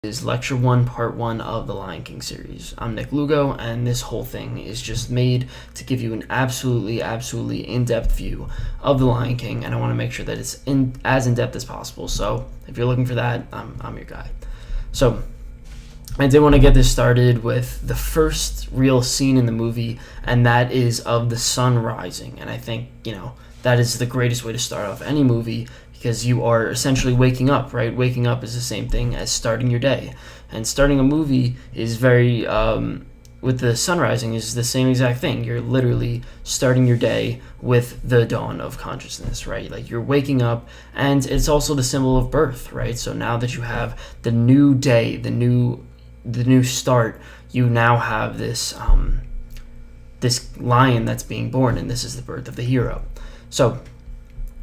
Is Lecture 1, Part 1 of the Lion King series. I'm Nick Lugo, and this whole thing is just made to give you an absolutely in-depth view of the Lion King, and I want to make sure that it's as in-depth as possible. So if you're looking for that, I'm your guy. So I did want to get this started with the first real scene in the movie, and that is of the sun rising. And I think, that is the greatest way to start off any movie, because you are essentially waking up, right? Waking up is the same thing as starting your day. And starting a movie is very, with the sun rising, is the same exact thing. You're literally starting your day with the dawn of consciousness, right? Like, you're waking up, and it's also the symbol of birth, right? So now that you have the new day, the new start, you now have this this lion that's being born, and this is the birth of the hero. So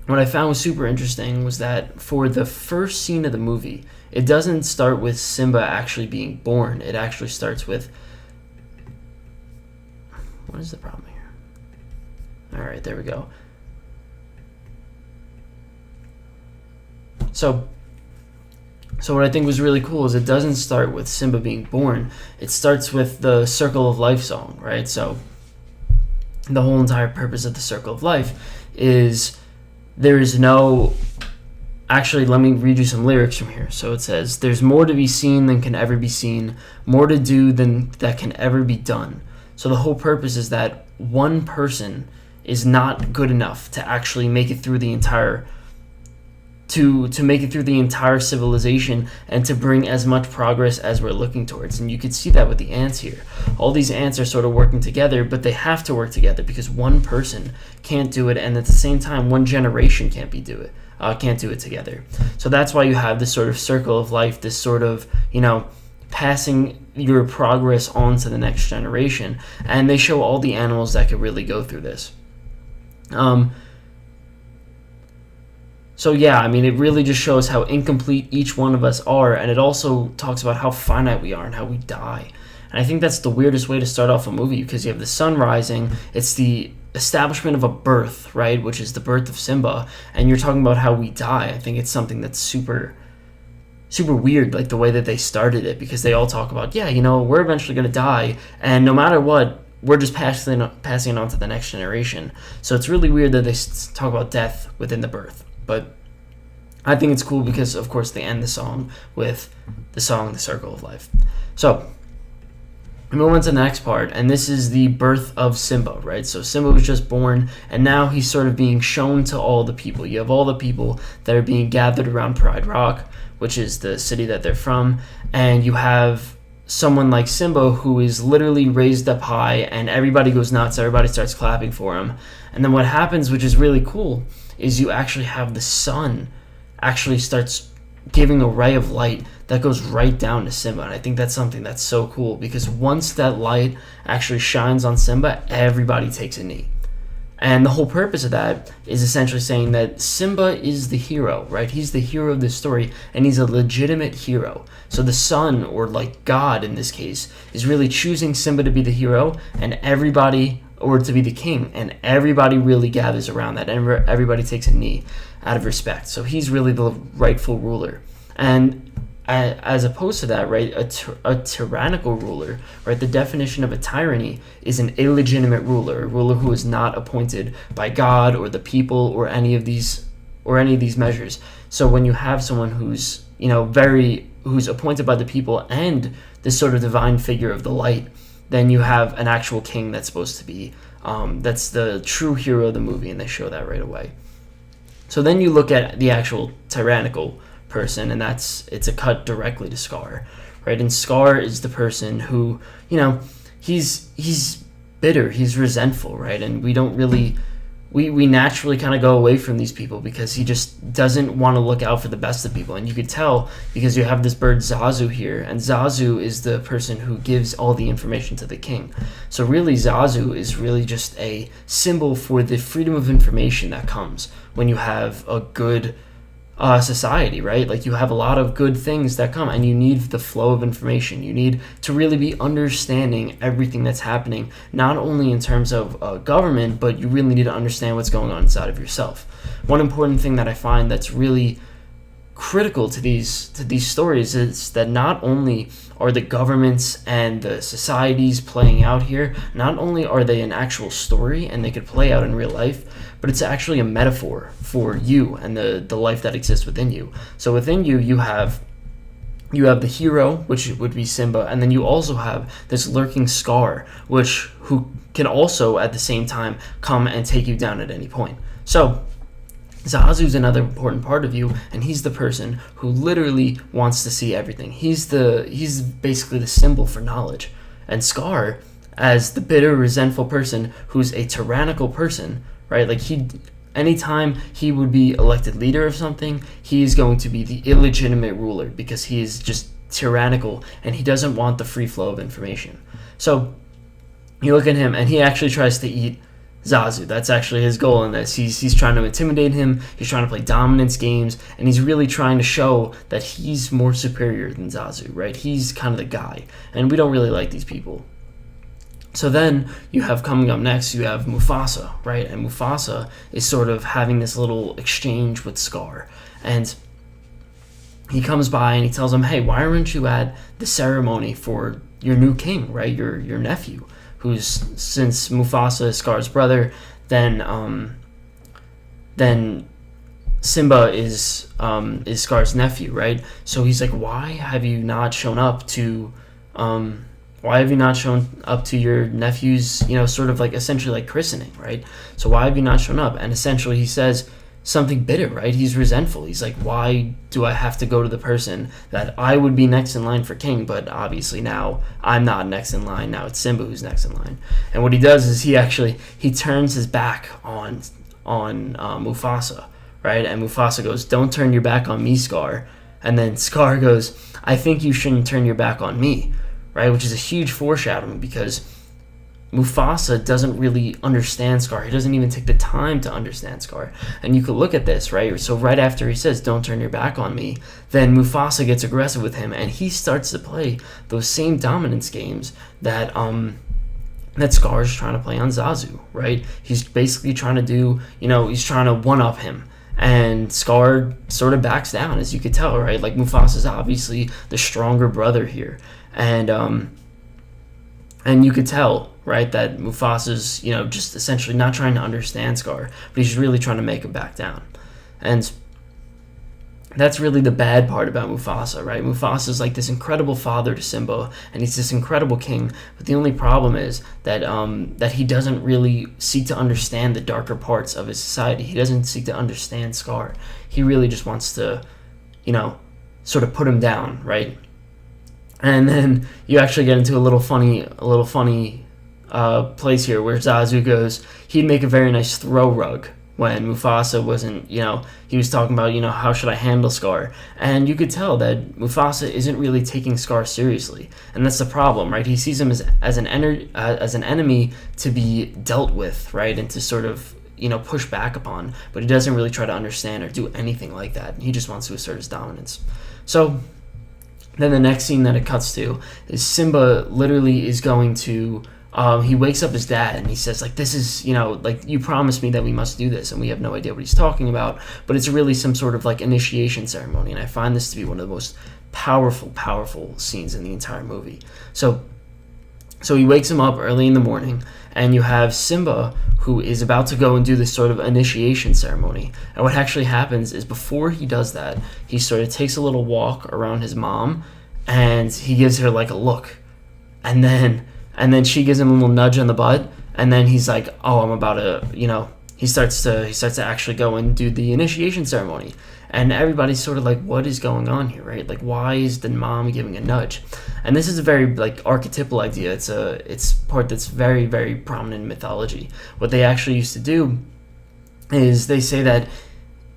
what I found was super interesting was that for the first scene of the movie, it doesn't start with Simba actually being born. It actually starts with... What is the problem here? Alright, there we go. So what I think was really cool is it doesn't start with Simba being born. It starts with the Circle of Life song, right? So the whole entire purpose of the Circle of Life is... There is no... Actually, let me read you some lyrics from here. So it says, "There's more to be seen than can ever be seen, more to do than that can ever be done." So the whole purpose is that one person is not good enough to actually make it through the entire... To make it through the entire civilization and to bring as much progress as we're looking towards. And you could see that with the ants here. All these ants are sort of working together, but they have to work together because one person can't do it, and at the same time, one generation can't do it together. So that's why you have this sort of circle of life, this sort of, passing your progress on to the next generation. And they show all the animals that could really go through this. So yeah, it really just shows how incomplete each one of us are, and it also talks about how finite we are and how we die. And I think that's the weirdest way to start off a movie, because you have the sun rising, it's the establishment of a birth, right, which is the birth of Simba, and you're talking about how we die. I think it's something that's super weird, like the way that they started it, because they all talk about, we're eventually going to die, and no matter what, we're just passing it on to the next generation. So it's really weird that they talk about death within the birth. But I think it's cool because, of course, they end the song with the song The Circle of Life. So we move on to the next part, and this is the birth of Simba, right? So Simba was just born, and now he's sort of being shown to all the people. You have all the people that are being gathered around Pride Rock, which is the city that they're from, and you have someone like Simba who is literally raised up high, and everybody goes nuts, everybody starts clapping for him. And then what happens, which is really cool, is you actually have the sun actually starts giving a ray of light that goes right down to Simba. And I think that's something that's so cool, because once that light actually shines on Simba, everybody takes a knee. And the whole purpose of that is essentially saying that Simba is the hero, right? He's the hero of this story, and he's a legitimate hero. So the sun, or like God in this case, is really choosing Simba to be the hero, and everybody... or to be the king, and everybody really gathers around that, and everybody takes a knee out of respect. So he's really the rightful ruler. And as opposed to that, right, a tyrannical ruler, right, the definition of a tyranny is an illegitimate ruler, a ruler who is not appointed by God or the people or any of these measures. So when you have someone who's who's appointed by the people and this sort of divine figure of the light, then you have an actual king that's supposed to be, that's the true hero of the movie, and they show that right away. So then you look at the actual tyrannical person, and it's a cut directly to Scar, right? And Scar is the person who, he's bitter, he's resentful, right? And we don't really... We naturally kind of go away from these people because he just doesn't want to look out for the best of people. And you could tell because you have this bird Zazu here, and Zazu is the person who gives all the information to the king. So really Zazu is really just a symbol for the freedom of information that comes when you have a good society, right? Like, you have a lot of good things that come, and you need the flow of information. You need to really be understanding everything that's happening, not only in terms of government, but you really need to understand what's going on inside of yourself. One important thing that I find that's really critical to these stories is that not only are the governments and the societies playing out here, not only are they an actual story and they could play out in real life, but it's actually a metaphor for you and the life that exists within you. So within you, you have the hero, which would be Simba, and then you also have this lurking Scar, who can also at the same time come and take you down at any point. So Zazu's another important part of you, and he's the person who literally wants to see everything. He's basically the symbol for knowledge. And Scar, as the bitter, resentful person who's a tyrannical person, right? Like anytime he would be elected leader of something, he is going to be the illegitimate ruler because he is just tyrannical and he doesn't want the free flow of information. So you look at him and he actually tries to eat Zazu. That's actually his goal in this. He's trying to intimidate him, he's trying to play dominance games, and he's really trying to show that he's more superior than Zazu, right? He's kind of the guy, and we don't really like these people. So then you have coming up next, you have Mufasa, right? And Mufasa is sort of having this little exchange with Scar, and he comes by and he tells him, hey, why aren't you at the ceremony for your new king, right? Your nephew, who's, since Mufasa is Scar's brother, then Simba is Scar's nephew, right? So he's like, why have you not shown up to your nephew's, sort of like essentially like christening, right? So why have you not shown up? And essentially he says something bitter, right? He's resentful. He's like, why do I have to go to the person that I would be next in line for king, but obviously now I'm not next in line. Now it's Simba who's next in line. And what he does is he turns his back on Mufasa, right? And Mufasa goes, don't turn your back on me, Scar. And then Scar goes, I think you shouldn't turn your back on me, right? Which is a huge foreshadowing because Mufasa doesn't really understand Scar. He doesn't even take the time to understand Scar. And you could look at this, right? So right after he says, don't turn your back on me, then Mufasa gets aggressive with him and he starts to play those same dominance games that Scar is trying to play on Zazu, right? He's basically trying to do, he's trying to one-up him. And Scar sort of backs down, as you could tell, right? Like Mufasa's obviously the stronger brother here. And you could tell, right, that Mufasa's, just essentially not trying to understand Scar, but he's really trying to make him back down. And that's really the bad part about Mufasa, right? Mufasa's like this incredible father to Simba, and he's this incredible king, but the only problem is that he doesn't really seek to understand the darker parts of his society. He doesn't seek to understand Scar. He really just wants to, sort of put him down, right? And then you actually get into a little funny place here where Zazu goes, he'd make a very nice throw rug when Mufasa wasn't, he was talking about, how should I handle Scar? And you could tell that Mufasa isn't really taking Scar seriously. And that's the problem, right? He sees him as an enemy to be dealt with, right? And to sort of, push back upon. But he doesn't really try to understand or do anything like that. He just wants to assert his dominance. So then the next scene that it cuts to is Simba literally is going to, he wakes up his dad and he says, like, this is, like, you promised me that we must do this, and we have no idea what he's talking about, but it's really some sort of, like, initiation ceremony, and I find this to be one of the most powerful scenes in the entire movie. So he wakes him up early in the morning, and you have Simba, who is about to go and do this sort of initiation ceremony. And what actually happens is before he does that, he sort of takes a little walk around his mom, and he gives her like a look. And then she gives him a little nudge on the butt, and then he's like, oh, I'm about to, he starts to actually go and do the initiation ceremony. And everybody's sort of like, what is going on here, right? Like, why is the mom giving a nudge? And this is a very, like, archetypal idea. It's part that's very, very prominent in mythology. What they actually used to do is they say that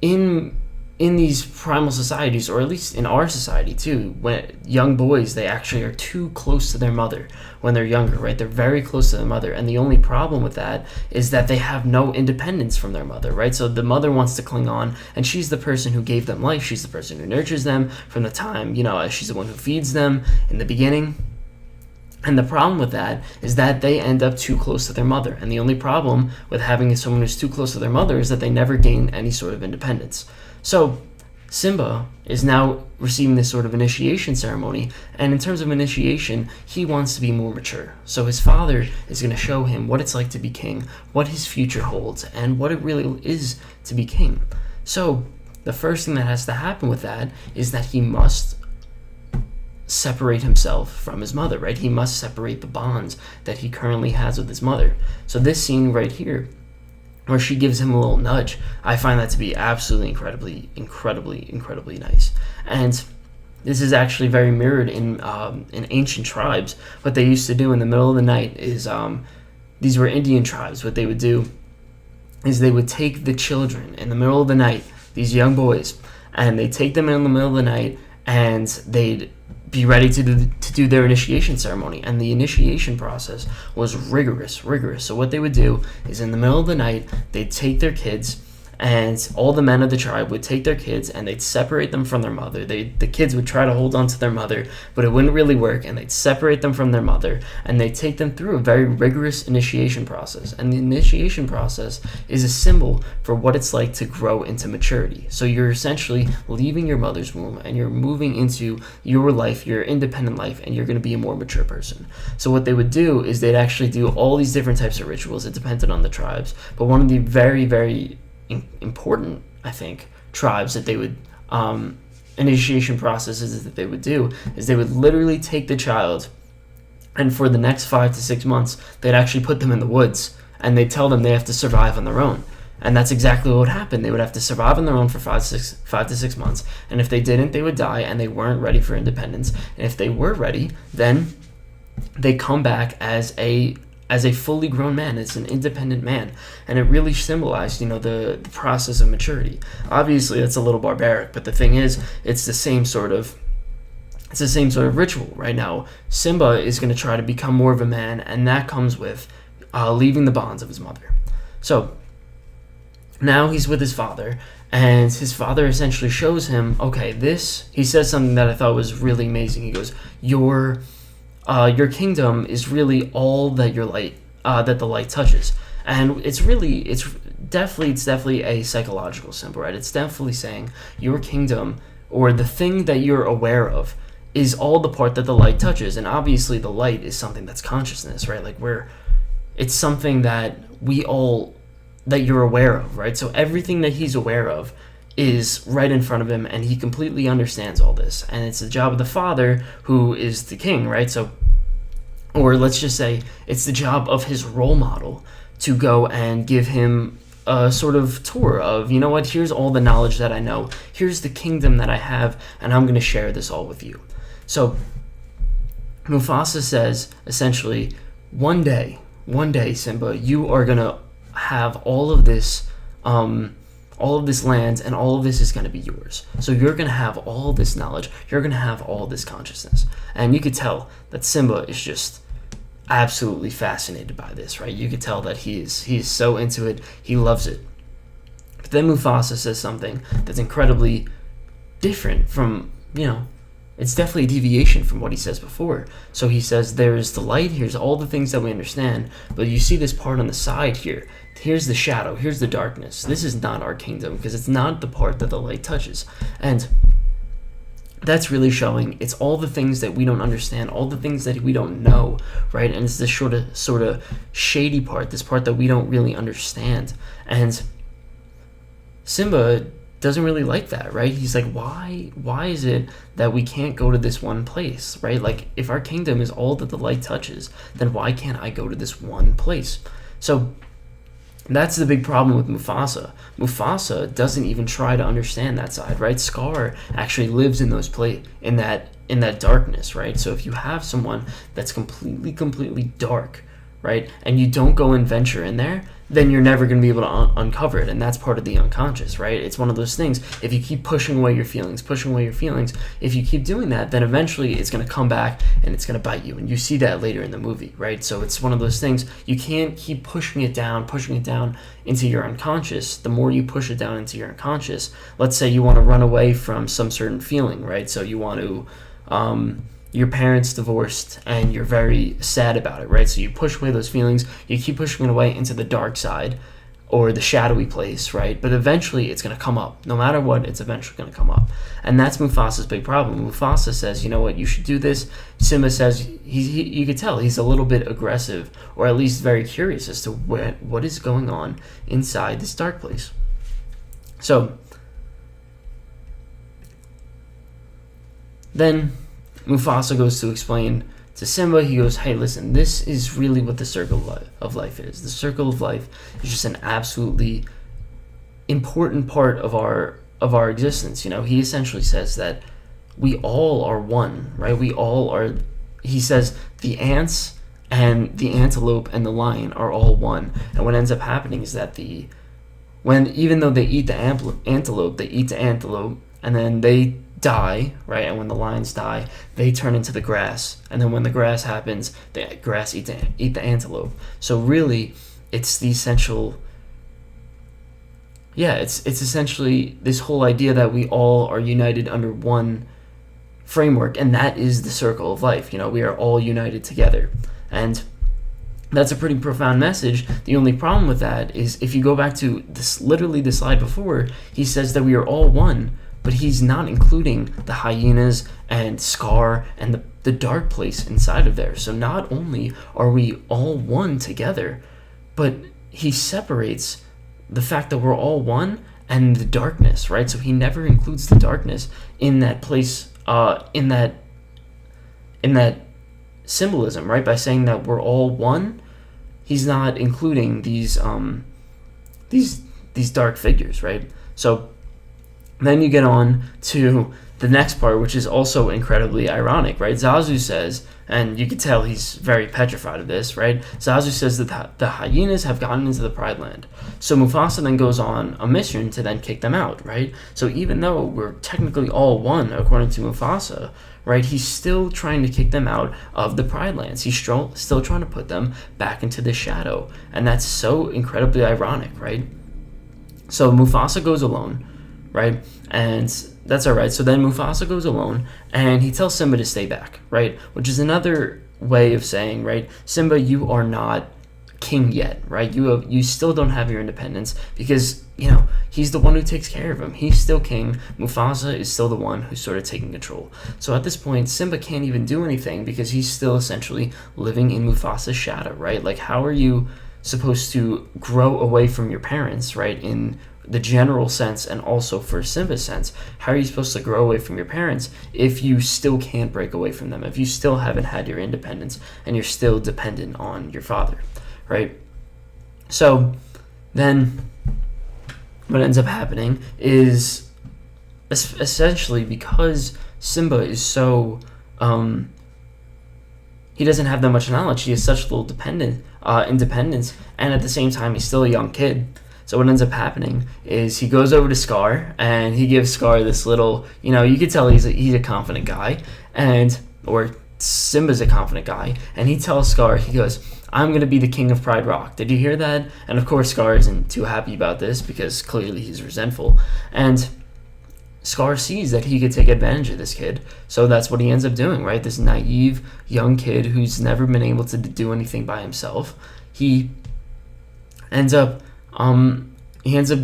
in these primal societies, or at least in our society too, when young boys, they actually are too close to their mother when they're younger, right? They're very close to their mother, and the only problem with that is that they have no independence from their mother, right? So the mother wants to cling on, and she's the person who gave them life. She's the person who nurtures them from the time, she's the one who feeds them in the beginning. And the problem with that is that they end up too close to their mother. And the only problem with having someone who's too close to their mother is that they never gain any sort of independence. So Simba is now receiving this sort of initiation ceremony, and in terms of initiation, he wants to be more mature. So his father is going to show him what it's like to be king, what his future holds, and what it really is to be king. So the first thing that has to happen with that is that he must separate himself from his mother, right? He must separate the bonds that he currently has with his mother. So this scene right here, where she gives him a little nudge, I find that to be absolutely incredibly nice. And this is actually very mirrored in ancient tribes. What they used to do in the middle of the night is, these were Indian tribes. What they would do is they would take the children in the middle of the night, these young boys, and they take them in the middle of the night, and they'd be ready to do their initiation ceremony. And the initiation process was rigorous. So what they would do is in the middle of the night, they'd take their kids, and all the men of the tribe would take their kids and they'd separate them from their mother. The kids would try to hold on to their mother, but it wouldn't really work, and they'd separate them from their mother, and they'd take them through a very rigorous initiation process. And the initiation process is a symbol for what it's like to grow into maturity. So you're essentially leaving your mother's womb and you're moving into your life, your independent life, and you're going to be a more mature person. So what they would do is they'd actually do all these different types of rituals. It depended on the tribes, but one of the very important, I think, tribes that they would initiation processes that they would do is they would literally take the child, and for the next 5 to 6 months they'd actually put them in the woods, and they'd tell them they have to survive on their own. And that's exactly what would happen. They would have to survive on their own for 5 to 6 months, and if they didn't, they would die, and they weren't ready for independence. And if they were ready, then they come back as a fully grown man, as an independent man. And it really symbolized, the process of maturity. Obviously, that's a little barbaric, but the thing is, it's the same sort of ritual. Right now, Simba is going to try to become more of a man, and that comes with leaving the bonds of his mother. So now he's with his father, and his father essentially shows him, okay, he says something that I thought was really amazing. He goes, your kingdom is really all that that the light touches. And it's definitely a psychological symbol, right? It's definitely saying your kingdom, or the thing that you're aware of, is all the part that the light touches. And obviously the light is something that's consciousness, right? It's something that that you're aware of, right? So everything that he's aware of is right in front of him, and he completely understands all this. And it's the job of the father, who is the king, right? So, or let's just say it's the job of his role model to go and give him a sort of tour of, here's all the knowledge that I know, here's the kingdom that I have, and I'm going to share this all with you. So Mufasa says, essentially, one day, Simba, you are going to have all of this land, and all of this is going to be yours. So you're going to have all this knowledge, you're going to have all this consciousness. And you could tell that Simba is just absolutely fascinated by this, right? You could tell that he is so into it, he loves it. But then Mufasa says something that's incredibly different from, it's definitely a deviation from what he says before. So he says, there's the light, here's all the things that we understand, but you see this part on the side here. Here's the shadow, here's the darkness. This is not our kingdom, because it's not the part that the light touches. And that's really showing it's all the things that we don't understand, all the things that we don't know, right? And it's this sort of shady part, this part that we don't really understand. And Simba doesn't really like that, right? He's like, why is it that we can't go to this one place, right? Like, if our kingdom is all that the light touches, then why can't I go to this one place? So that's the big problem with Mufasa. Mufasa doesn't even try to understand that side, right? Scar actually lives in in that darkness, right? So if you have someone that's completely dark, right, and you don't go and venture in there, then you're never going to be able to uncover it. And that's part of the unconscious, right? It's one of those things. If you keep pushing away your feelings, if you keep doing that, then eventually it's going to come back and it's going to bite you. And you see that later in the movie, right? So it's one of those things. You can't keep pushing it down into your unconscious. The more you push it down into your unconscious, let's say you want to run away from some certain feeling, right? So you want to, your parents divorced and you're very sad about it, right? So you push away those feelings, you keep pushing it away into the dark side, or the shadowy place, right? But eventually it's going to come up. No matter what, it's eventually going to come up. And that's Mufasa's big problem. Mufasa says, you know what, you should do this. Simba says, you could tell he's a little bit aggressive, or at least very curious as to what is going on inside this dark place. So then Mufasa goes to explain to Simba. He goes, hey, listen, this is really what the circle of life is. The circle of life is just an absolutely important part of our existence. You know, he essentially says that we all are one, right? We all are. He says the ants and the antelope and the lion are all one. And what ends up happening is that even though they eat the antelope, they eat the antelope, and then they die, right? And when the lions die, they turn into the grass, and then when the grass happens, the grass eat the antelope. So really, it's the essential. Yeah, it's essentially this whole idea that we all are united under one framework, and that is the circle of life. You know, we are all united together, and that's a pretty profound message. The only problem with that is if you go back to this, literally the slide before, he says that we are all one, but he's not including the hyenas and Scar and the dark place inside of there. So not only are we all one together, but he separates the fact that we're all one and the darkness, right? So he never includes the darkness in that place, in that symbolism, right? By saying that we're all one, he's not including these dark figures, right? So then you get on to the next part, which is also incredibly ironic, right? Zazu says, and you can tell he's very petrified of this, right? Zazu says that the hyenas have gotten into the Pride Land. So Mufasa then goes on a mission to then kick them out, right? So even though we're technically all one, according to Mufasa, right, he's still trying to kick them out of the Pride Lands. He's still trying to put them back into the shadow. And that's so incredibly ironic, right? So Mufasa goes alone, right? And that's all right. So then Mufasa goes alone, and he tells Simba to stay back, right? Which is another way of saying, right, Simba, you are not king yet, right? You still don't have your independence, because, you know, he's the one who takes care of him. He's still king. Mufasa is still the one who's sort of taking control. So at this point, Simba can't even do anything because he's still essentially living in Mufasa's shadow, right? Like, how are you supposed to grow away from your parents, right, in the general sense, and also for Simba's sense? How are you supposed to grow away from your parents if you still can't break away from them, if you still haven't had your independence and you're still dependent on your father, right? So then what ends up happening is essentially, because Simba is so he doesn't have that much knowledge, he has such little independence, and at the same time he's still a young kid. So what ends up happening is he goes over to Scar, and he gives Scar this little, you know, you could tell he's a confident guy, or Simba's a confident guy, and he tells Scar, he goes, I'm going to be the king of Pride Rock. Did you hear that? And of course Scar isn't too happy about this, because clearly he's resentful, and Scar sees that he could take advantage of this kid, so that's what he ends up doing, right? This naive young kid who's never been able to do anything by himself, he ends up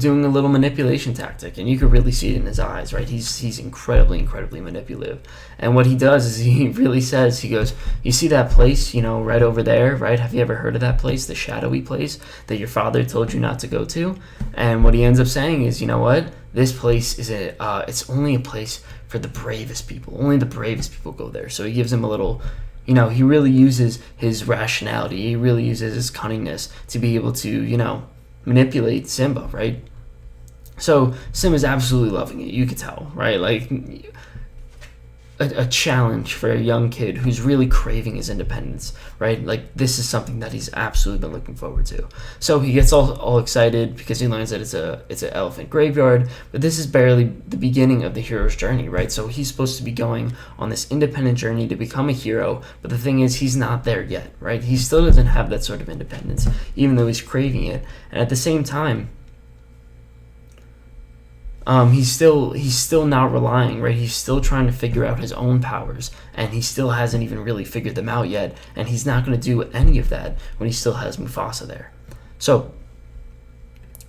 doing a little manipulation tactic, and you can really see it in his eyes, right? He's incredibly manipulative. And what he does is he really says, he goes, you see that place, you know, right over there, right? Have you ever heard of that place, the shadowy place that your father told you not to go to? And what he ends up saying is, you know what? This place is it's only a place for the bravest people. Only the bravest people go there. So he gives him a little, you know, he really uses his rationality. He really uses his cunningness to be able to, you know, manipulate Simba, right? So Simba's absolutely loving it. You could tell, right? Like a challenge for a young kid who's really craving his independence, right? Like, this is something that he's absolutely been looking forward to. So he gets all excited because he learns that it's an elephant graveyard, but this is barely the beginning of the hero's journey, right? So he's supposed to be going on this independent journey to become a hero, but the thing is, he's not there yet, right? He still doesn't have that sort of independence, even though he's craving it. And at the same time, he's still not relying, right? He's still trying to figure out his own powers, and he still hasn't even really figured them out yet, and he's not going to do any of that when he still has Mufasa there. So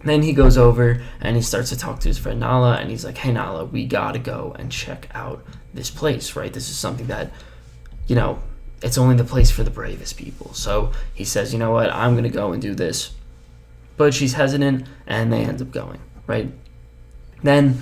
Then he goes over and he starts to talk to his friend Nala, and he's like, hey Nala, we gotta go and check out this place, right? This is something that, it's only the place for the bravest people. So he says, you know what, I'm gonna go and do this. But she's hesitant, and they end up going, right? Then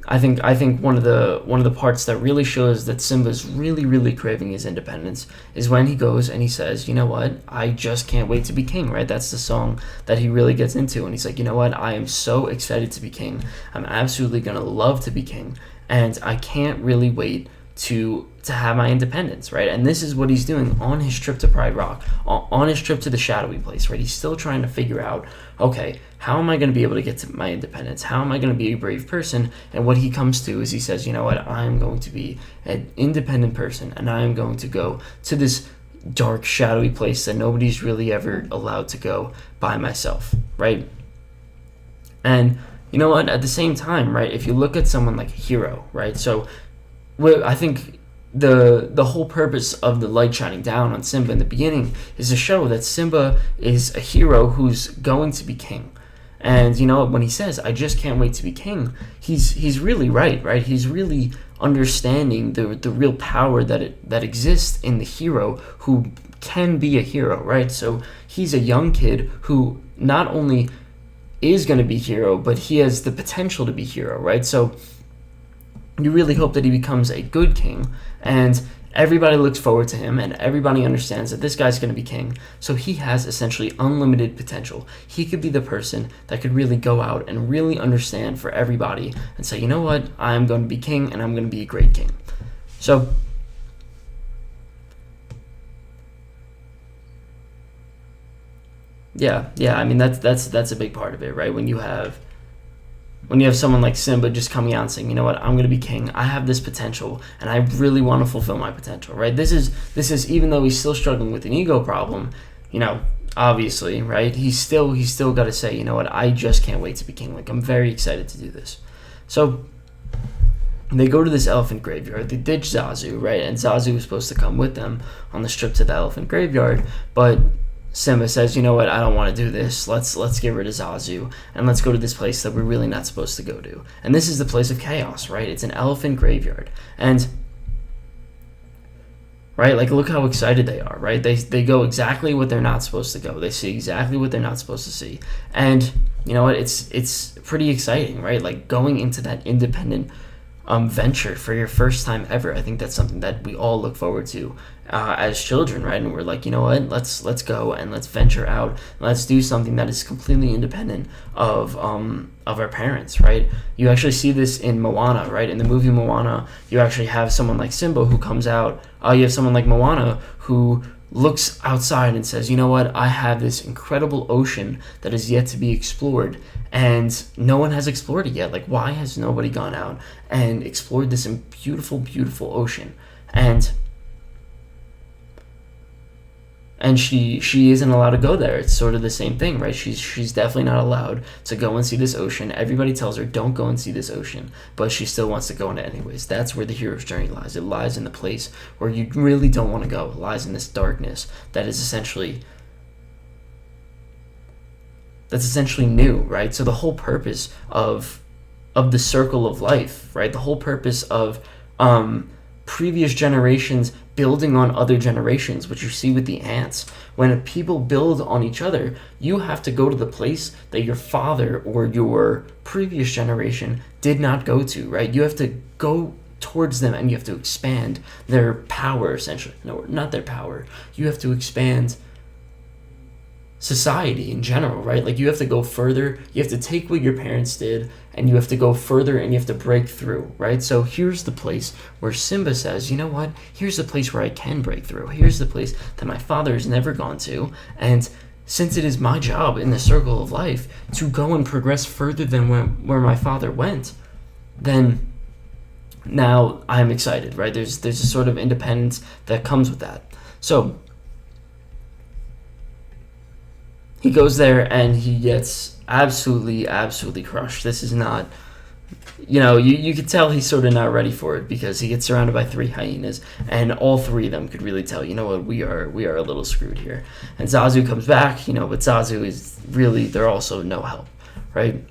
I think one of the parts that really shows that Simba's really, really craving his independence is when he goes and he says, you know what, I just can't wait to be king, right? That's the song that he really gets into, and he's like, you know what, I am so excited to be king. I'm absolutely gonna love to be king, and I can't really wait to have my independence, right? And this is what he's doing on his trip to Pride Rock, on his trip to the shadowy place, right? He's still trying to figure out, okay, how am I going to be able to get to my independence? How am I going to be a brave person? And what he comes to is he says, you know what, I'm going to be an independent person, and I'm going to go to this dark, shadowy place that nobody's really ever allowed to go by myself, right? And you know what, at the same time, right, if you look at someone like Hero, right, so I think the whole purpose of the light shining down on Simba in the beginning is to show that Simba is a hero who's going to be king. And when he says, I just can't wait to be king, he's really right? He's really understanding the real power that exists in the hero who can be a hero, right? So he's a young kid who not only is going to be hero, but he has the potential to be hero, right? So you really hope that he becomes a good king, and everybody looks forward to him, and everybody understands that this guy's going to be king. So he has essentially unlimited potential. He could be the person that could really go out and really understand for everybody and say, you know what, I'm going to be king, and I'm going to be a great king. So yeah, I mean that's a big part of it, right? When you have someone like Simba just coming out and saying, you know what, I'm going to be king, I have this potential, and I really want to fulfill my potential, right? This is even though he's still struggling with an ego problem, obviously, right? He's still got to say, you know what, I just can't wait to be king. Like, I'm very excited to do this. So they go to this elephant graveyard. They ditch Zazu, right? And Zazu was supposed to come with them on the trip to the elephant graveyard, but Simba says, you know what, I don't want to do this. Let's get rid of Zazu, and let's go to this place that we're really not supposed to go to. And this is the place of chaos, right? It's an elephant graveyard. And, right, like, look how excited they are, right? They go exactly what they're not supposed to go. They see exactly what they're not supposed to see. And, you know what, it's pretty exciting, right? Like, going into that independent venture for your first time ever. I think that's something that we all look forward to as children, right? And we're like, you know what, let's go and let's venture out. Let's do something that is completely independent of our parents, right? You actually see this in Moana, right? In the movie Moana, you actually have someone like Simba who comes out. You have someone like Moana who looks outside and says, you know what, I have this incredible ocean that is yet to be explored, and no one has explored it yet. Like, why has nobody gone out and explored this beautiful, beautiful ocean? And she isn't allowed to go there. It's sort of the same thing, right? She's definitely not allowed to go and see this ocean. Everybody tells her, don't go and see this ocean, but she still wants to go in it anyways. That's where the hero's journey lies. It lies in the place where you really don't want to go. It lies in this darkness that is essentially new, right? So the whole purpose of the circle of life, right? The whole purpose of previous generations building on other generations, which you see with the ants. When people build on each other, you have to go to the place that your father or your previous generation did not go to, right? You have to go towards them, and you have to expand their power, essentially. No, not their power. You have to expand society in general, right? Like, you have to go further. You have to take what your parents did, and you have to go further, and you have to break through, right? So here's the place where Simba says, you know what, here's the place where I can break through. Here's the place that my father has never gone to, and since it is my job in the circle of life to go and progress further than where my father went, then now I'm excited, right? There's a sort of independence that comes with that. So he goes there and he gets absolutely crushed. This is not, you could tell he's sort of not ready for it, because he gets surrounded by 3 hyenas, and all 3 of them could really tell, you know what, we are a little screwed here. And Zazu comes back, but Zazu is really, they're also no help. right?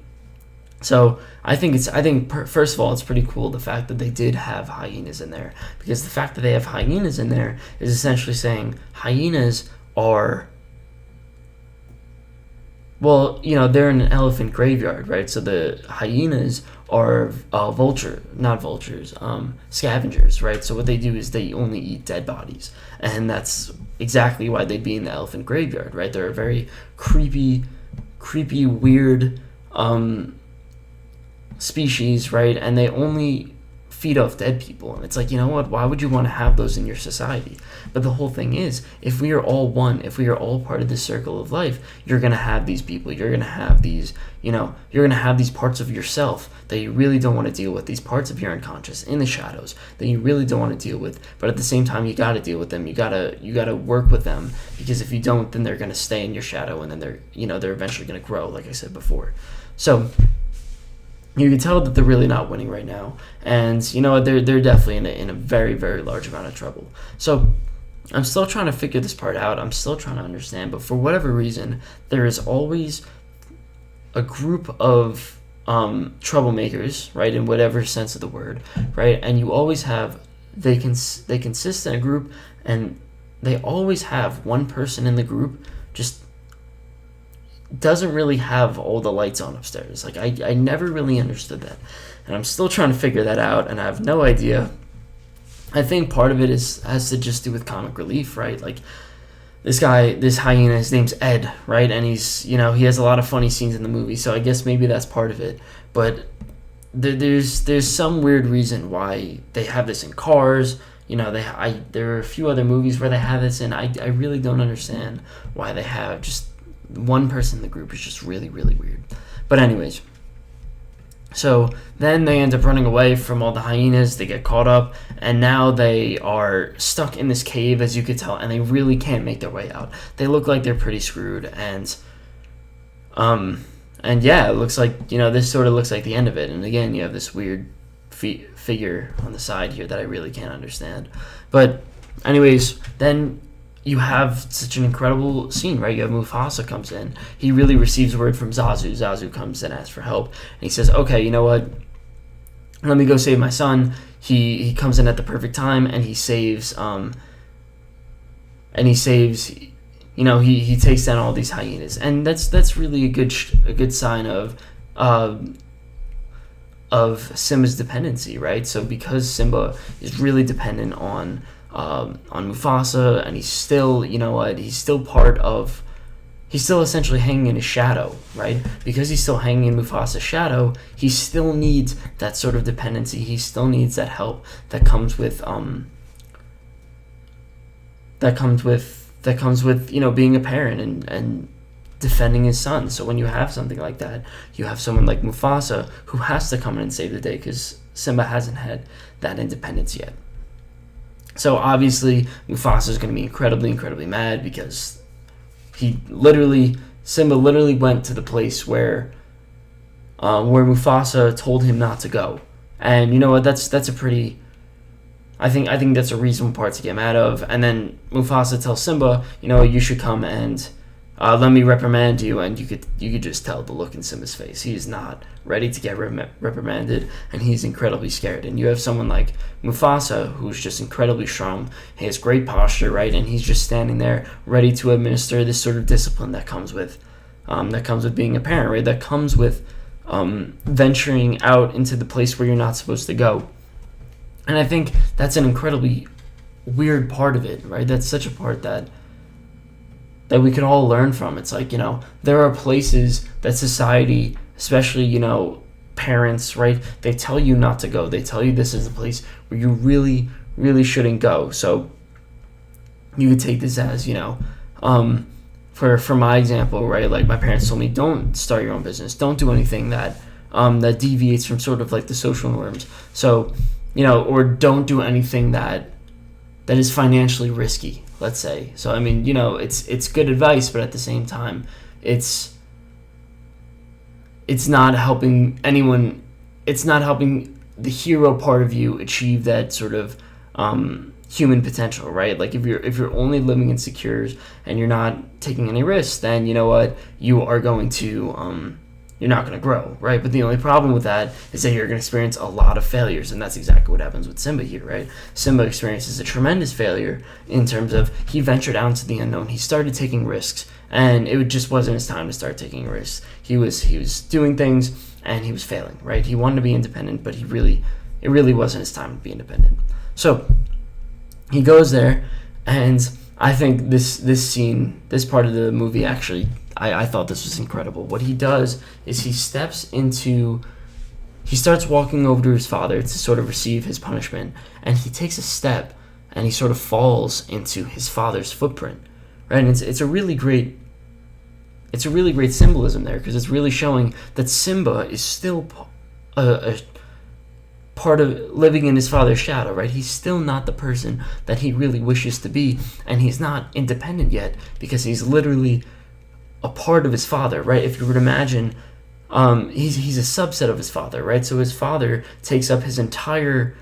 So I think first of all, it's pretty cool the fact that they did have hyenas in there, because the fact that they have hyenas in there is essentially saying hyenas are, well, they're in an elephant graveyard, right? So the hyenas are not vultures, scavengers, right? So what they do is they only eat dead bodies, and that's exactly why they'd be in the elephant graveyard, right? They're a very creepy, weird species, right? And they only feed off dead people, and it's like, what, why would you want to have those in your society? But the whole thing is, if we are all one, if we are all part of this circle of life, you're going to have these people, you're going to have these, you're going to have these parts of yourself that you really don't want to deal with, these parts of your unconscious in the shadows that you really don't want to deal with, but at the same time, you got to deal with them, you got to work with them, because if you don't, then they're going to stay in your shadow, and then they're eventually going to grow, like I said before. So you can tell that they're really not winning right now, and they're definitely in a very, very large amount of trouble. So I'm still trying to figure this part out. I'm still trying to understand, but for whatever reason, there is always a group of troublemakers, right, in whatever sense of the word, right, and you always have they consist in a group, and they always have one person in the group just doesn't really have all the lights on upstairs. Like, I never really understood that, and I'm still trying to figure that out, and I have no idea. I think part of it has to just do with comic relief, right? Like, this hyena, his name's Ed, right? And he's, he has a lot of funny scenes in the movie, so I guess maybe that's part of it. But there's some weird reason why they have this in Cars. There are a few other movies where they have this, and I really don't understand why they have just one person in the group. Is just really, really weird. But anyways, so then they end up running away from all the hyenas. They get caught up, and now they are stuck in this cave, as you could tell, and they really can't make their way out. They look like they're pretty screwed, and yeah, it looks like, this sort of looks like the end of it. And again, you have this weird figure on the side here that I really can't understand. But anyways, then you have such an incredible scene, right? You have Mufasa comes in. He really receives word from Zazu. Zazu comes and asks for help, and he says, "Okay, you know what? Let me go save my son." He comes in at the perfect time, and he saves. He takes down all these hyenas, and that's really a good sign of Simba's dependency, right? So because Simba is really dependent on Mufasa, and he's still, he's still essentially hanging in his shadow, right? Because he's still hanging in Mufasa's shadow, he still needs that sort of dependency. He still needs that help that comes with being a parent and defending his son. So when you have something like that, you have someone like Mufasa who has to come in and save the day, because Simba hasn't had that independence yet. So obviously Mufasa is going to be incredibly, incredibly mad, because Simba literally went to the place where Mufasa told him not to go. And you know what? That's a pretty, I think that's a reasonable part to get mad of. And then Mufasa tells Simba, you should come and let me reprimand you. And you could just tell the look in Simba's face. He is not ready to get reprimanded, and he's incredibly scared. And you have someone like Mufasa, who's just incredibly strong. He has great posture, right? And he's just standing there ready to administer this sort of discipline that comes with being a parent, right? That comes with venturing out into the place where you're not supposed to go. And I think that's an incredibly weird part of it, right? That's such a part that we can all learn from. It's like, there are places that society, especially, parents, right? They tell you not to go. They tell you this is a place where you really, really shouldn't go. So you could take this as, for my example, right? Like, my parents told me, don't start your own business. Don't do anything that deviates from sort of like the social norms. So, or don't do anything that is financially risky, let's say. So, I mean, it's good advice, but at the same time, it's not helping anyone. It's not helping the hero part of you achieve that sort of human potential, right? Like, if you're only living in secures and you're not taking any risks, then you know what, you are going to you're not going to grow, right? But the only problem with that is that you're going to experience a lot of failures, and that's exactly what happens with Simba here, right? Simba experiences a tremendous failure in terms of he ventured out into the unknown. He started taking risks, and it just wasn't his time to start taking risks. He was doing things, and he was failing, right? He wanted to be independent, but it really wasn't his time to be independent. So he goes there, and I think this scene, this part of the movie, actually, I thought this was incredible. What he does is he starts walking over to his father to sort of receive his punishment, and he takes a step, and he sort of falls into his father's footprint, right? And it's a really great symbolism there, because it's really showing that Simba is still a part of living in his father's shadow, right? He's still not the person that he really wishes to be, and he's not independent yet because he's literally a part of his father, right? If you were to imagine, he's a subset of his father, right? So his father takes up his entire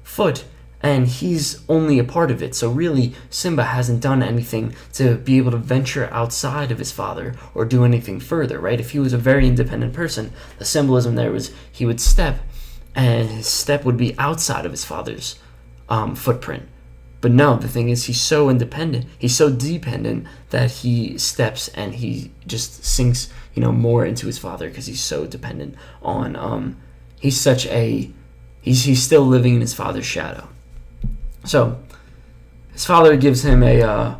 foot, and he's only a part of it. So really, Simba hasn't done anything to be able to venture outside of his father or do anything further, right? If he was a very independent person, the symbolism there was he would step, and his step would be outside of his father's footprint. But no, the thing is, he's so independent, he's so dependent that he steps and he just sinks, more into his father because he's so dependent on. He's still living in his father's shadow. So his father gives him a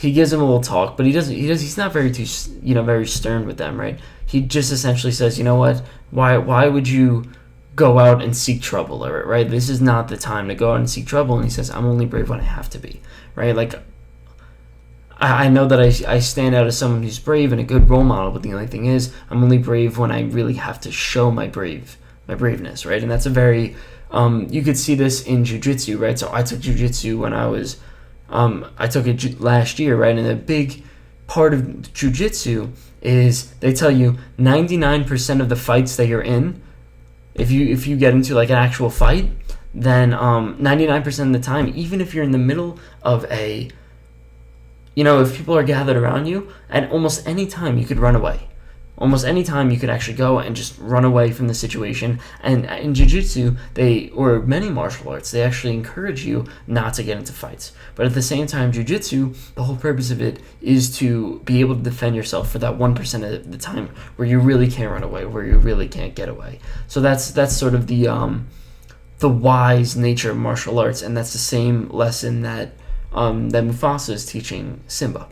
little talk, but he's not very very stern with them, right? He just essentially says, you know what, why would you go out and seek trouble, right? This is not the time to go out and seek trouble. And he says, I'm only brave when I have to be, right? Like, I know that I stand out as someone who's brave and a good role model, but the only thing is, I'm only brave when I really have to show my braveness, right? And that's a very, you could see this in jiu-jitsu, right? So I took jiu-jitsu when I took it last year, right? And a big part of jiu-jitsu is they tell you 99% of the fights that you're in, if you get into like an actual fight, then 99% of the time, even if you're in the middle of if people are gathered around you, at almost any time you could run away. Almost any time you could actually go and just run away from the situation. And in jiu-jitsu, or many martial arts, they actually encourage you not to get into fights. But at the same time, jiu-jitsu, the whole purpose of it is to be able to defend yourself for that 1% of the time where you really can't run away, where you really can't get away. So that's sort of the wise nature of martial arts, and that's the same lesson that Mufasa is teaching Simba.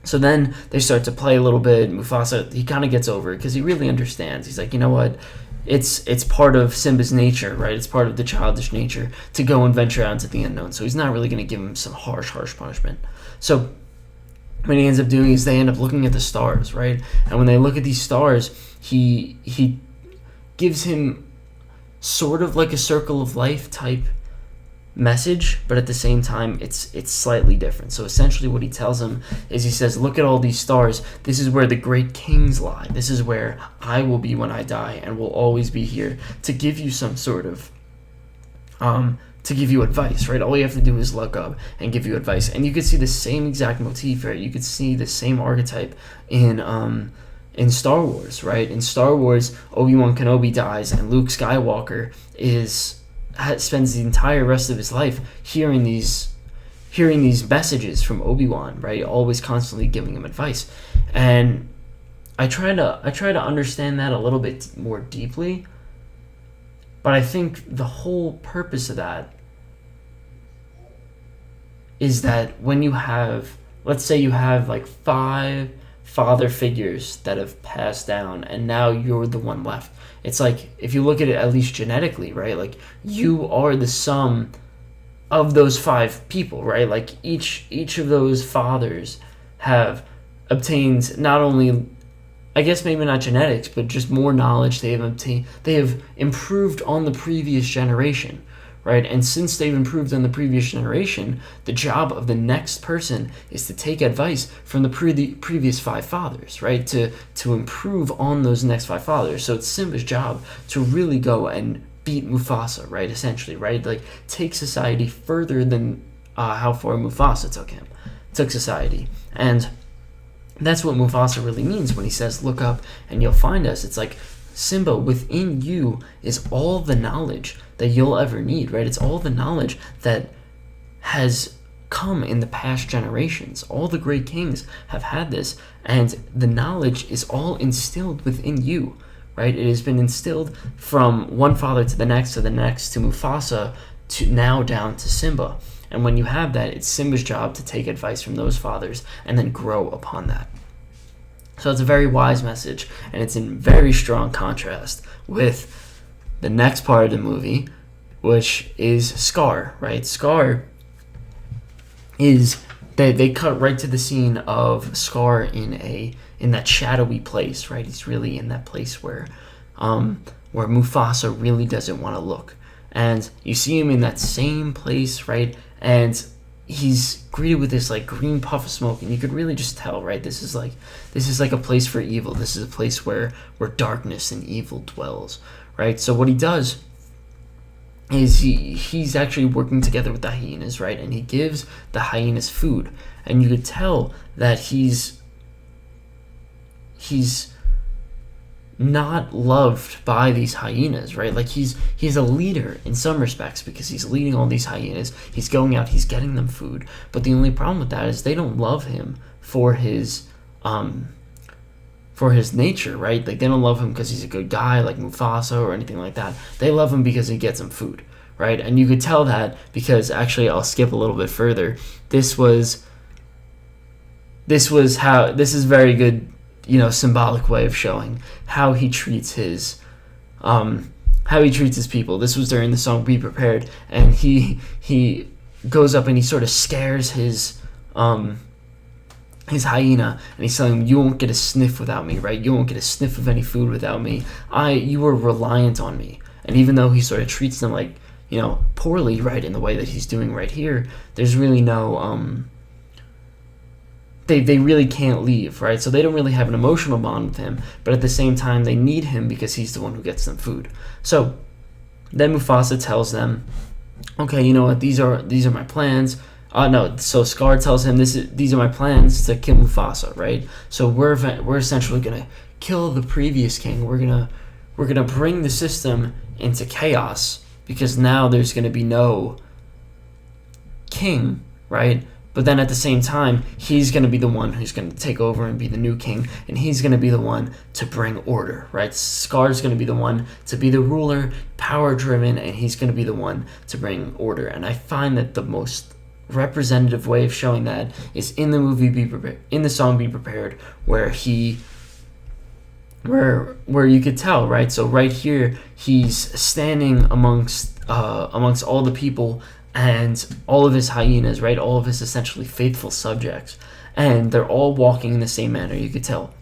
So then they start to play a little bit. Mufasa, he kind of gets over it because he really understands. He's like, you know what? It's part of Simba's nature, right? It's part of the childish nature to go and venture out into the unknown. So he's not really going to give him some harsh punishment. So what he ends up doing is they end up looking at the stars, right? And when they look at these stars, he gives him sort of like a circle of life type message, but at the same time it's slightly different. So essentially what he tells him is, he says, look at all these stars, this is where the great kings lie, this is where I will be when I die, and will always be here to give you some sort of to give you advice, right? All you have to do is look up and give you advice. And you could see the same exact motif, right? You could see the same archetype in Star Wars, right? In Star Wars, Obi-Wan Kenobi dies, and Luke Skywalker spends the entire rest of his life hearing these messages from Obi-Wan, right? Always constantly giving him advice. And I try to understand that a little bit more deeply, but I think the whole purpose of that is that when you have, let's say you have like 5 father figures that have passed down, and now you're the one left. It's like, if you look at it at least genetically, right? Like, you are the sum of those 5 people, right? Like, each of those fathers have obtained not only, I guess maybe not genetics, but just more knowledge. They have improved on the previous generation, right? And since they've improved on the previous generation, the job of the next person is to take advice from the previous 5 fathers, right? To improve on those next 5 fathers. So it's Simba's job to really go and beat Mufasa, right? Essentially, right? Like, take society further than how far Mufasa took society. And That's what Mufasa really means when he says, look up and you'll find us. It's like, Simba, within you is all the knowledge that you'll ever need, right? It's all the knowledge that has come in the past generations. All the great kings have had this, and the knowledge is all instilled within you, right? It has been instilled from one father to the next, to Mufasa, to now down to Simba. And when you have that, it's Simba's job to take advice from those fathers and then grow upon that. So it's a very wise message, and it's in very strong contrast with the next part of the movie, which is Scar, right? Scar is, they cut right to the scene of Scar in that shadowy place, right? He's really in that place where Mufasa really doesn't want to look. And you see him in that same place, right? And he's greeted with this like green puff of smoke, and you could really just tell, right? This is like a place for evil. This is a place where darkness and evil dwells, right? So what he does is he's actually working together with the hyenas, right? And he gives the hyenas food, and you could tell that he's not loved by these hyenas, right? Like he's a leader in some respects because he's leading all these hyenas. He's going out, he's getting them food. But the only problem with that is they don't love him for his nature, right? Like they don't love him because he's a good guy like Mufasa or anything like that. They love him because he gets them food, right? And you could tell that because actually I'll skip a little bit further. This is very good, symbolic way of showing how he treats his people. This was during the song Be Prepared, and he goes up and he sort of scares his hyena, and he's telling him, you won't get a sniff without me, right? You won't get a sniff of any food without me. You are reliant on me. And even though he sort of treats them like, poorly, right, in the way that he's doing right here, there's really no they really can't leave, right? So they don't really have an emotional bond with him, but at the same time they need him because he's the one who gets them food. So then Mufasa tells them, okay, you know what, these are my plans. So Scar tells him these are my plans to kill Mufasa, right? So we're essentially gonna kill the previous king. We're gonna bring the system into chaos because now there's gonna be no king, right? But then at the same time, he's going to be the one who's going to take over and be the new king, and he's going to be the one to bring order, right? Scar's going to be the one to be the ruler, power-driven, and he's going to be the one to bring order. And I find that the most representative way of showing that is in the movie in the song Be Prepared, where you could tell, right? So right here, he's standing amongst all the people and all of his hyenas, right? All of his essentially faithful subjects. And they're all walking in the same manner, you could tell.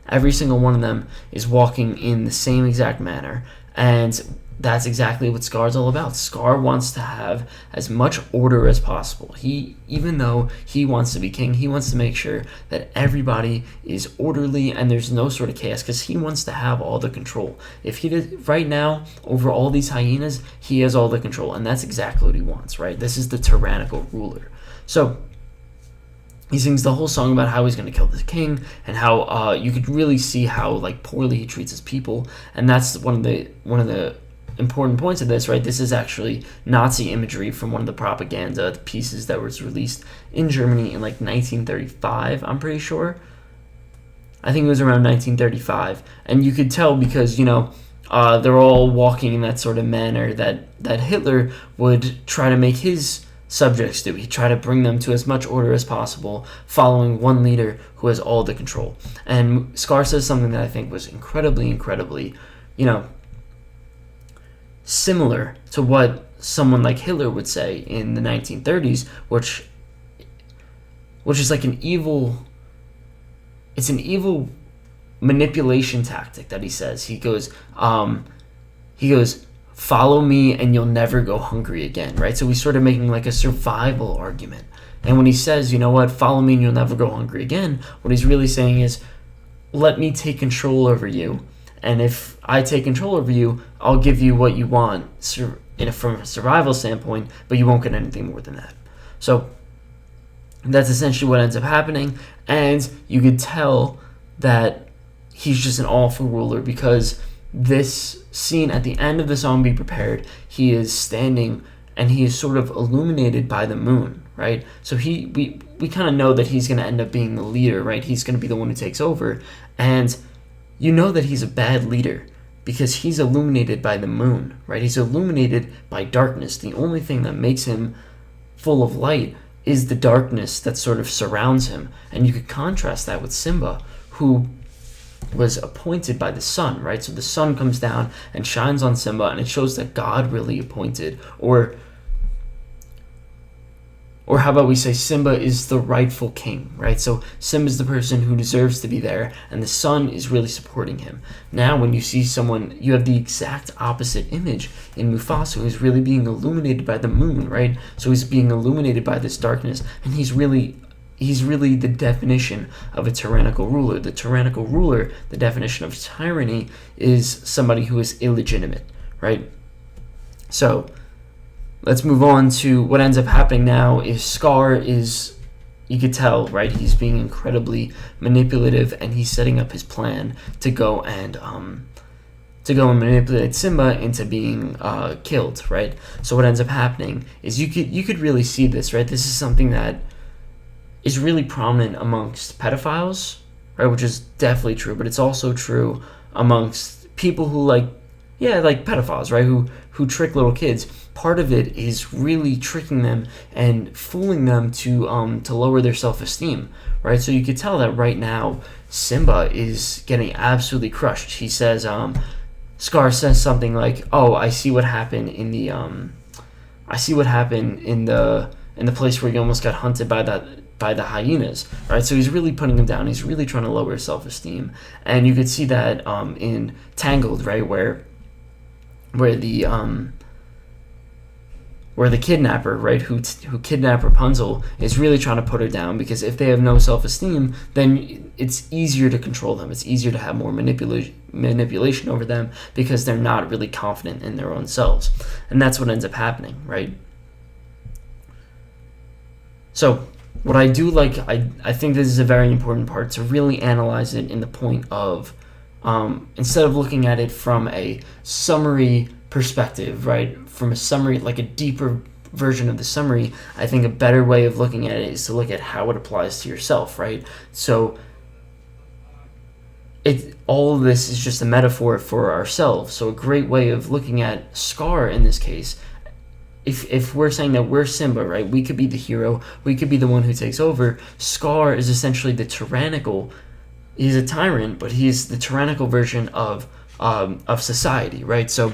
Every single one of them is walking in the same exact manner. And that's exactly what Scar's all about. Scar wants to have as much order as possible. Even though he wants to be king, he wants to make sure that everybody is orderly and there's no sort of chaos because he wants to have all the control. If he did right now over all these hyenas, he has all the control, and that's exactly what he wants, right? This is the tyrannical ruler. So he sings the whole song about how he's going to kill the king and how you could really see how like poorly he treats his people, and that's one of the important points of this, right? This is actually Nazi imagery from one of the propaganda pieces that was released in Germany in like 1935, I'm pretty sure. I think it was around 1935. And you could tell because, they're all walking in that sort of manner that Hitler would try to make his subjects do. He'd try to bring them to as much order as possible, following one leader who has all the control. And Scar says something that I think was incredibly, similar to what someone like Hitler would say in the 1930s, which is like an evil manipulation tactic that he says. He goes, follow me and you'll never go hungry again, right? So he's sort of making like a survival argument. And when he says, you know what, follow me and you'll never go hungry again, what he's really saying is, let me take control over you. And if I take control over you, I'll give you what you want from a survival standpoint, but you won't get anything more than that. So That's essentially what ends up happening, and you could tell that he's just an awful ruler, because this scene at the end of the song Be Prepared, he is standing and he is sort of illuminated by the moon, right? So we kind of know that he's going to end up being the leader, right? He's going to be the one who takes over, and you know that he's a bad leader because he's illuminated by the moon, right? He's illuminated by darkness. The only thing that makes him full of light is the darkness that sort of surrounds him. And you could contrast that with Simba, who was appointed by the sun, right? So the sun comes down and shines on Simba, and it shows that God really appointed, or how about we say Simba is the rightful king, right? So Simba is the person who deserves to be there, and the sun is really supporting him. Now, when you see someone, you have the exact opposite image in Mufasa, who's really being illuminated by the moon, right? So he's being illuminated by this darkness, and he's really the definition of a tyrannical ruler. The tyrannical ruler, the definition of tyranny, is somebody who is illegitimate, right? So let's move on to what ends up happening now. Is Scar is, you could tell, right? He's being incredibly manipulative, and he's setting up his plan to go and manipulate Simba into being killed, right? So what ends up happening is you could really see this, right? This is something that is really prominent amongst pedophiles, right? Which is definitely true, but it's also true amongst people who like pedophiles, right? Who trick little kids. Part of it is really tricking them and fooling them to lower their self-esteem, right? So you could tell that right now Simba is getting absolutely crushed. He says, Scar says something like, "Oh, I see what happened in the place where you almost got hunted by the hyenas," right? So he's really putting him down. He's really trying to lower his self-esteem, and you could see that in Tangled, right, where the kidnapper, right, who kidnapped Rapunzel, is really trying to put her down, because if they have no self-esteem, then it's easier to control them. It's easier to have more manipulation over them, because they're not really confident in their own selves, and that's what ends up happening, right? So what I do like, I think this is a very important part, to really analyze it in the point of, instead of looking at it from a summary perspective, right, from a summary, like a deeper version of the summary, I think a better way of looking at it is to look at how it applies to yourself, right? So all of this is just a metaphor for ourselves. So a great way of looking at Scar in this case, if we're saying that we're Simba, right, we could be the hero, we could be the one who takes over. Scar is essentially the tyrannical. He's a tyrant, but he's the tyrannical version of society, right? So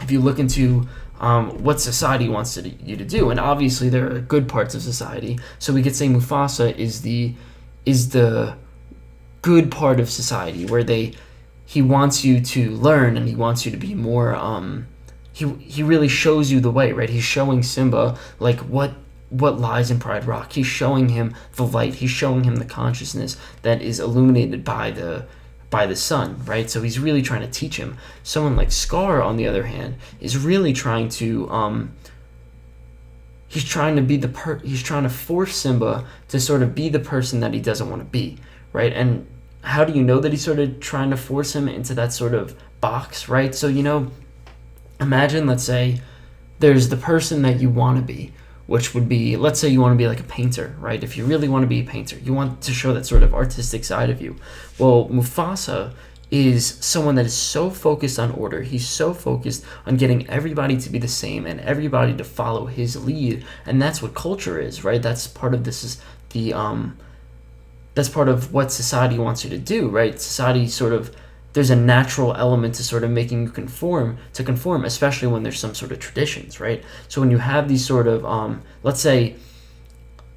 if you look into what society wants you to do, and obviously there are good parts of society, so we could say Mufasa is the good part of society, where he wants you to learn, and he wants you to be more. He really shows you the way, right? He's showing Simba like what lies in Pride Rock. He's showing him the light. He's showing him the consciousness that is illuminated by the sun, right? So he's really trying to teach him. Someone like Scar, on the other hand, is really trying to he's trying to force Simba to sort of be the person that he doesn't want to be, right? And how do you know that he's sort of trying to force him into that sort of box, right? So, imagine, let's say, there's the person that you want to be, which would be, let's say you want to be like a painter, right? If you really want to be a painter, you want to show that sort of artistic side of you. Well, Mufasa is someone that is so focused on order. He's so focused on getting everybody to be the same and everybody to follow his lead. And that's what culture is, right? That's part of that's part of what society wants you to do, right? Society sort of, there's a natural element to sort of making you conform, especially when there's some sort of traditions, right? So when you have these sort of, let's say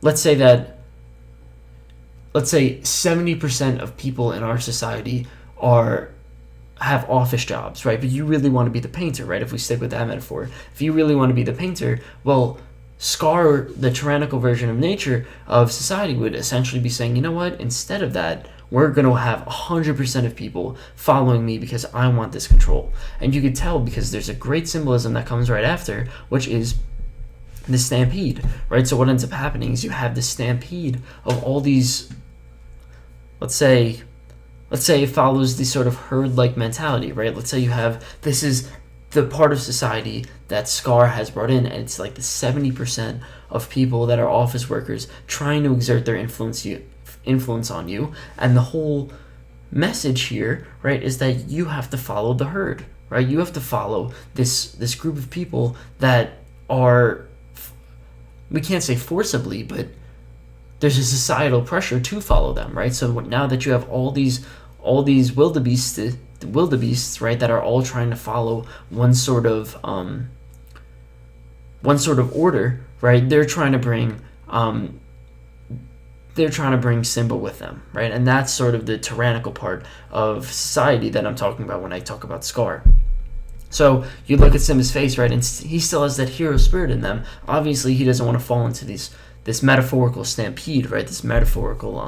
70% of people in our society have office jobs, right? But you really want to be the painter, right? If we stick with that metaphor, if you really want to be the painter, well, Scar, the tyrannical version of nature of society, would essentially be saying, you know what, instead of that, we're going to have 100% of people following me because I want this control. And you could tell because there's a great symbolism that comes right after, which is the stampede, right? So what ends up happening is you have this stampede of all these, let's say it follows the sort of herd-like mentality, right? Let's say you have, this is the part of society that Scar has brought in, and it's like the 70% of people that are office workers trying to exert their influence on you, and the whole message here, right, is that you have to follow the herd, right? You have to follow this group of people that are, we can't say forcibly, but there's a societal pressure to follow them, right? So now that you have all these wildebeests, right, that are all trying to follow one sort of order, right? They're trying to bring Simba with them, right? And that's sort of the tyrannical part of society that I'm talking about when I talk about Scar. So you look at Simba's face, right, and he still has that hero spirit in them. Obviously, he doesn't want to fall into this metaphorical stampede, right? This metaphorical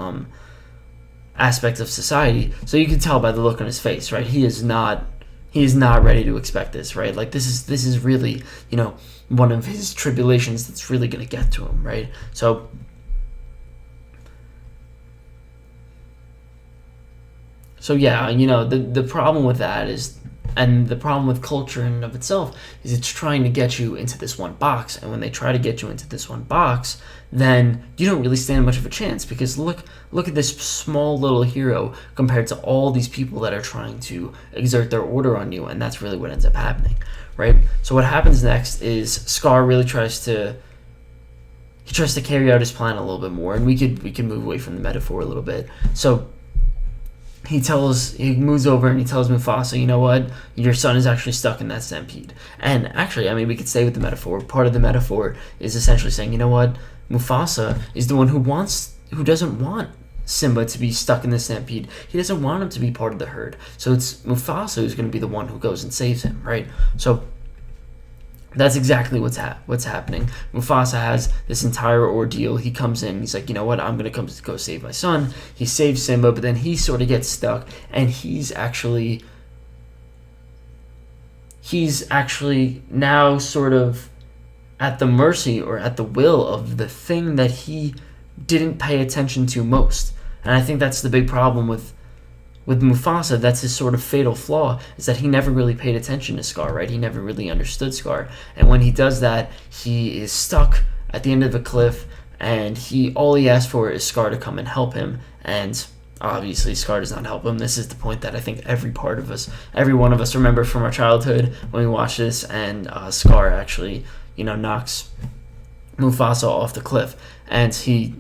aspect of society. So you can tell by the look on his face, right? He is not ready to expect this, right? Like this is really, one of his tribulations that's really going to get to him, right? So yeah, the problem with that is, and the problem with culture in and of itself, is it's trying to get you into this one box. And when they try to get you into this one box, then you don't really stand much of a chance, because look at this small little hero compared to all these people that are trying to exert their order on you, and that's really what ends up happening, right? So what happens next is Scar really tries to carry out his plan a little bit more, and we can move away from the metaphor a little bit. So he moves over and he tells Mufasa, you know what, your son is actually stuck in that stampede. And actually, we could stay with the metaphor. Part of the metaphor is essentially saying, you know what, Mufasa is the one who doesn't want Simba to be stuck in the stampede. He doesn't want him to be part of the herd. So it's Mufasa who's going to be the one who goes and saves him, right? So that's exactly what's happening. Mufasa has this entire ordeal. He comes in, he's like, you know what, I'm going to go save my son. He saves Simba, but then he sort of gets stuck, and he's actually now sort of at the mercy or at the will of the thing that he didn't pay attention to most. And I think that's the big problem with Mufasa. That's his sort of fatal flaw, is that he never really paid attention to Scar, right? He never really understood Scar. And when he does that, he is stuck at the end of a cliff, and all he asks for is Scar to come and help him. And obviously Scar does not help him. This is the point that I think every one of us remember from our childhood when we watch this, and Scar actually, knocks Mufasa off the cliff. And here,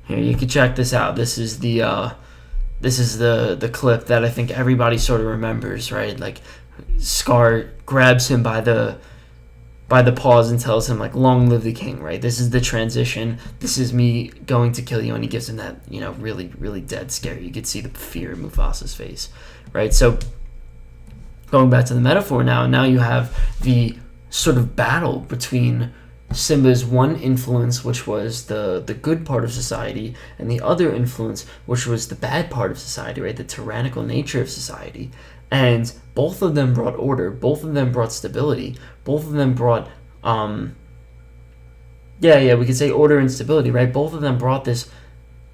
you can check this out. This is the clip that I think everybody sort of remembers, right? Like Scar grabs him by the paws and tells him, like, long live the king, right? This is the transition. This is me going to kill you. And he gives him that, really, really dead scare. You could see the fear in Mufasa's face, right? So going back to the metaphor now you have the sort of battle between Simba's one influence, which was the good part of society, and the other influence, which was the bad part of society, right? The tyrannical nature of society. And both of them brought order. Both of them brought stability. Both of them brought, we could say order and stability, right? Both of them brought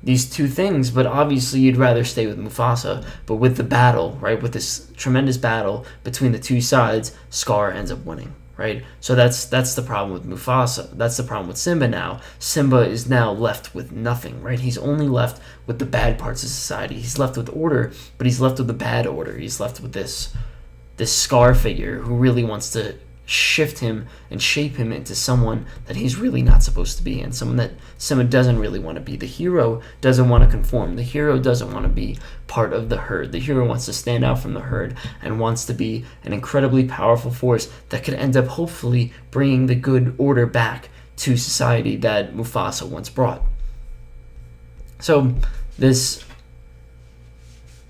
these two things, but obviously you'd rather stay with Mufasa. But with the battle, right? With this tremendous battle between the two sides, Scar ends up winning. Right, so that's the problem with Mufasa. That's the problem with Simba now. Simba is now left with nothing, right? He's only left with the bad parts of society. He's left with order, but he's left with the bad order. He's left with this Scar figure who really wants to shift him and shape him into someone that he's really not supposed to be, and someone that Simba doesn't really want to be. The hero doesn't want to conform. The hero doesn't want to be part of the herd. The hero wants to stand out from the herd and wants to be an incredibly powerful force that could end up hopefully bringing the good order back to society that Mufasa once brought. So this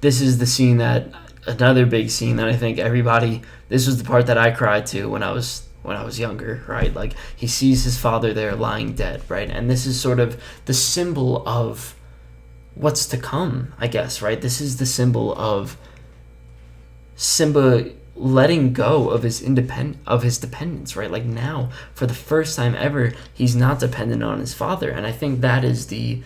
is the scene another big scene that I think this was the part that I cried to when I was younger, right? Like, he sees his father there lying dead, right? And this is sort of the symbol of what's to come, I guess, right? This is the symbol of Simba letting go of his dependence, right? Like now, for the first time ever, he's not dependent on his father, and I think that is the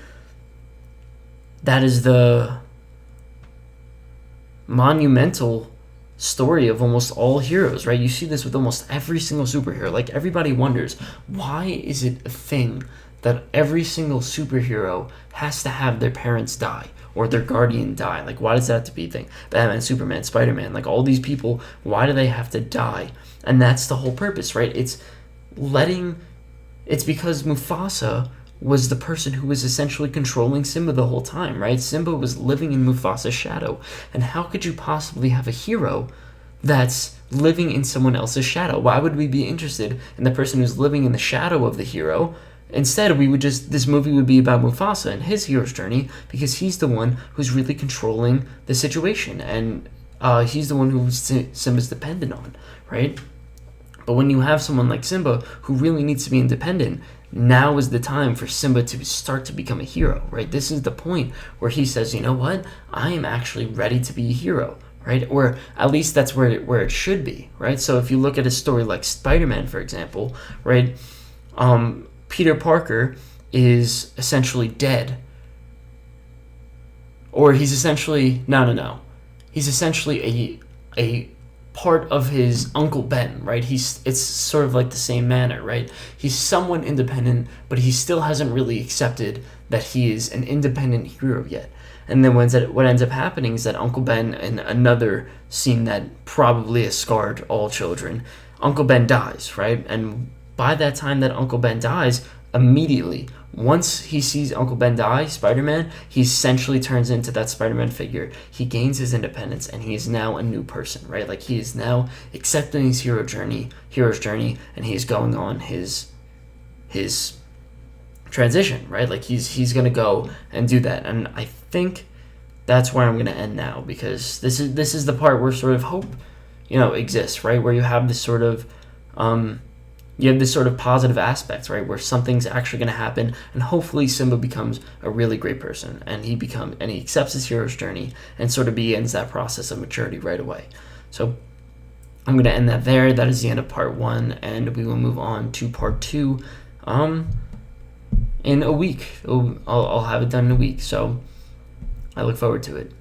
monumental story of almost all heroes, right? You see this with almost every single superhero. Like, everybody wonders, why is it a thing that every single superhero has to have their parents die or their guardian die? Like, why does that have to be a thing? Batman, Superman, Spider-Man, like all these people, why do they have to die? And that's the whole purpose, right? It's because Mufasa was the person who was essentially controlling Simba the whole time, right? Simba was living in Mufasa's shadow. And how could you possibly have a hero that's living in someone else's shadow? Why would we be interested in the person who's living in the shadow of the hero? Instead, this movie would be about Mufasa and his hero's journey, because he's the one who's really controlling the situation, and he's the one who Simba's dependent on, right? But when you have someone like Simba who really needs to be independent, now is the time for Simba to start to become a hero, right? This is the point where he says, you know what? I am actually ready to be a hero, right? Or at least that's where it should be, right? So if you look at a story like Spider-Man, for example, right? Peter Parker is essentially dead. Or he's essentially, no. He's essentially a part of his Uncle Ben, right? It's sort of like the same manner, right? He's somewhat independent, but he still hasn't really accepted that he is an independent hero yet. And then what ends up happening is that Uncle Ben, in another scene that probably has scarred all children, Uncle Ben dies, right? And by that time that Uncle Ben dies, immediately, once he sees Uncle Ben die, Spider-Man, he essentially turns into that Spider-Man figure. He gains his independence, and he is now a new person, right? Like, he is now accepting his hero's journey, and he is going on his transition, right? Like, he's gonna go and do that, and I think that's where I'm gonna end now, because this is the part where sort of hope, exists, right? Where you have this sort of positive aspect, right, where something's actually going to happen, and hopefully Simba becomes a really great person, and he accepts his hero's journey and sort of begins that process of maturity right away. So I'm going to end that there. That is the end of part 1, and we will move on to part 2 in a week. I'll have it done in a week, so I look forward to it.